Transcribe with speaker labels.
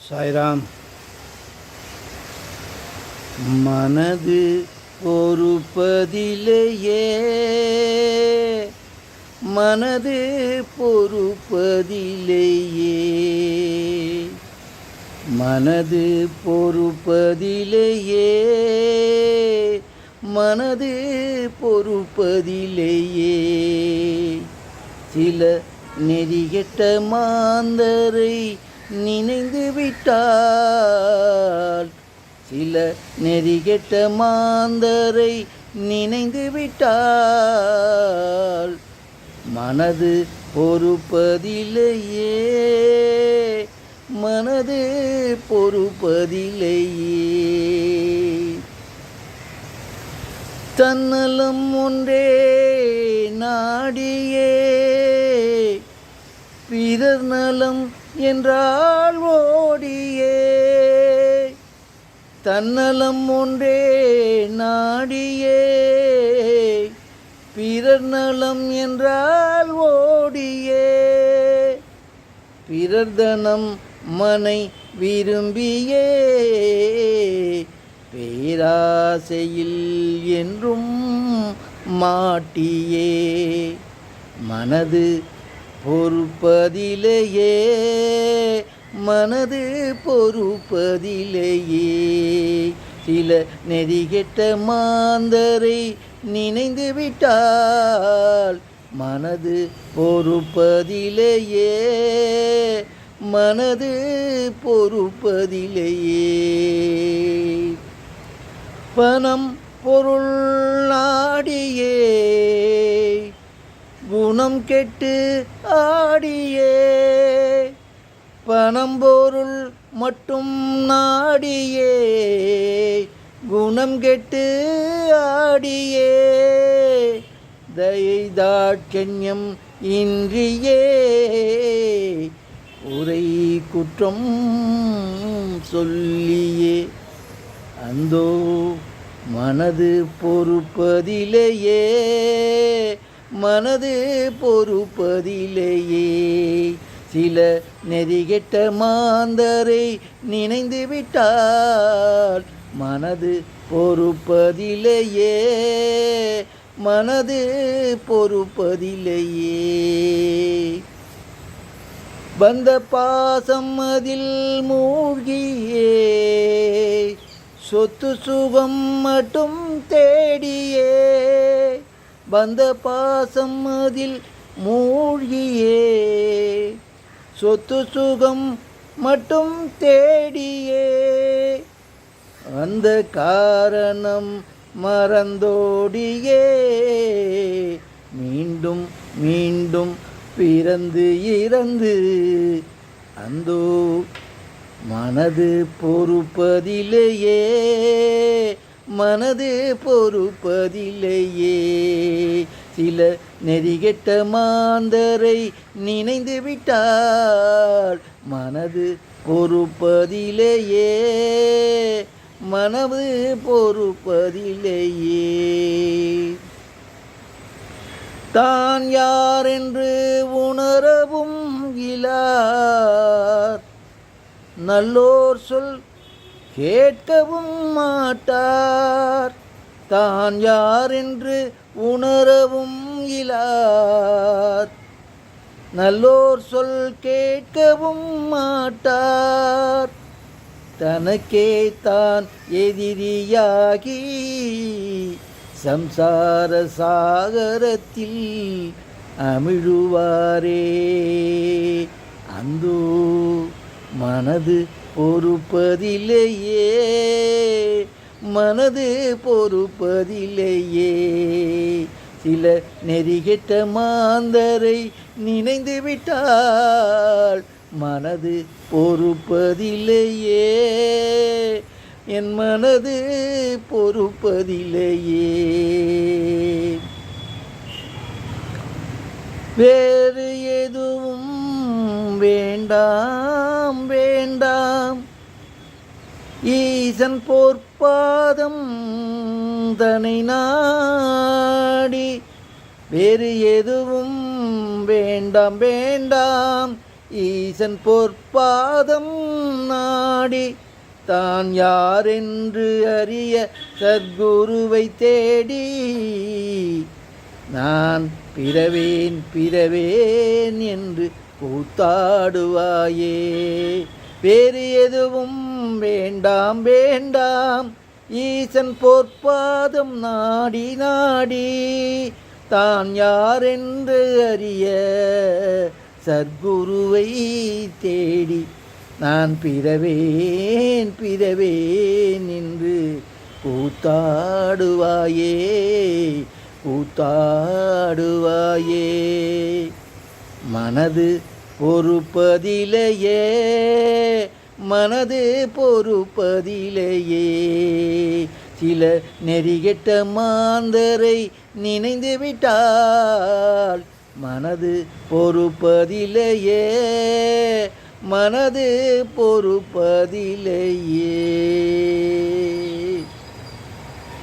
Speaker 1: சாய்ராம். மனது பொறுப்பதிலேயே, மனது பொறுப்பதிலேயே, மனது பொறுப்பதிலேயே, மனது பொறுப்பதிலேயே, சில நெறிகெட்ட மாந்தரை நினைந்து விட்டால், சில நெறிகெட்ட மாந்தரை நினைந்து விட்டால், மனது பொறுப்பதிலேயே, மனது பொறுப்பதிலேயே. தன்னலம் ஒன்றே நாடியே, பிறர் நலம் என்றால் ஓடியே, தன்னலம் ஒன்றே நாடியே, பிறர் நலம் என்றால் ஓடியே, பிறர் தனம் மனை விரும்பியே, பேராசையில் என்றும் மாட்டியே, மனது பொறுப்பதிலேயே, மனது பொறுப்பதிலேயே, சில நெறிகெட்ட மாந்தரை நினைந்து விட்டால், மனது பொறுப்பதிலேயே, மனது பொறுப்பதிலேயே. பணம் பொருள் நாடியே, குணம் கெட்டு ஆடியே, பணம் பொருள் மட்டும் நாடியே, குணம் கெட்டு ஆடியே, தயை தாட்சண்யம் இன்றியே, உரை குற்றம் சொல்லியே, அந்தோ மனது பொறுப்பதிலேயே, மனது பொறுப்பதிலேயே, சில நெறிகெட்ட மாந்தரை நினைந்து விட்டால், மனது பொறுப்பதிலேயே, மனது பொறுப்பதிலேயே. வந்த பாசம் அதில் மூழ்கியே, சொத்து சுகம் மட்டும் தேடியே, வந்த பாசம் அதில் மூழ்கியே, சொத்து சுகம் மட்டும் தேடியே, அந்த காரணம் மறந்தோடியே, மீண்டும் மீண்டும் பிறந்து இறந்து, அந்தோ மனது பொறுப்பதிலேயே, மனது பொறுப்பதிலேயே, சில நெறிகெட்ட மாந்தரை நினைந்து விட்டால், மனது பொறுப்பதிலேயே, மனது பொறுப்பதிலேயே. தான் யார் என்று உணரவும் இலார், நல்லோர் சொல் கேட்கவும் மாட்டார், தான் யார் என்று உணரவும் இலார், நல்லோர் சொல் கேட்கவும் மாட்டார், தனக்கே தான் எதிரியாகி சம்சார சாகரத்தில் அமிழுவாரே, அந்தோ மனது பொறுப்பதிலேயே, மனது பொறுப்பதிலேயே, சில நெறிகெட்ட மாந்தரை நினைந்து விட்டால், மனது பொறுப்பதிலேயே, என் மனது பொறுப்பதிலேயே. வேறு எதுவும் வேண்டாம் வேண்டாம், ஈசன் பொற்பாதம் தனை நாடி, வேறு எதுவும் வேண்டாம் வேண்டாம், ஈசன் பொற்பாதம் நாடி தான் யாரென்று அறிய சத்குருவை தேடி நான் பிறவேன் பிறவேன் என்று கூத்தாடுவாயே. வேறு எதுவும் வேண்டாம் வேண்டாம், ஈசன் பொற்பாதம் நாடி நாடி தான் யாரென்று அறிய சத்குருவை தேடி நான் பிறவேன் பிறவேன் என்று கூத்தாடுவாயே கூத்தாடுவாயே. மனது பொறுப்பதிலேயே மனது பொறுப்பதிலேயே சில நெறிகெட்ட மாந்தரை நினைந்து விட்டால் மனது பொறுப்பதிலேயே மனது பொறுப்பதிலேயே.